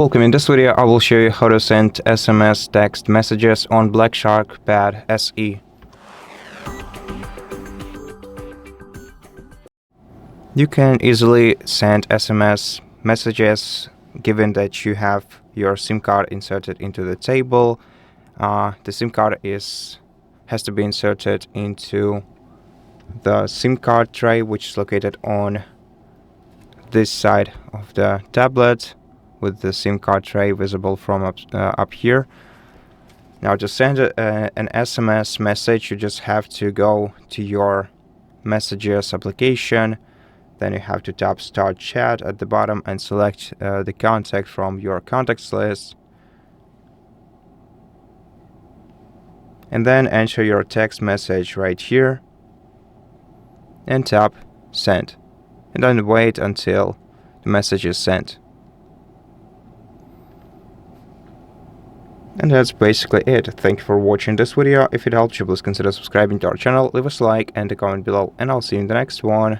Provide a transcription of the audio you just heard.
Welcome. In this video, I will show you how to send SMS text messages on Blackshark Pad SE. You can easily send SMS messages given that you have your SIM card inserted into the table. The SIM card has to be inserted into the SIM card tray, which is located on this side of the tablet, with the SIM card tray visible from up here. Now, to send an SMS message, you just have to go to your Messages application. Then you have to tap Start Chat at the bottom and select the contact from your contacts list. And then enter your text message right here and tap Send. And then wait until the message is sent. And that's basically it. Thank you for watching this video. If it helped you, please consider subscribing to our channel, leave us a like and a comment below, and I'll see you in the next one.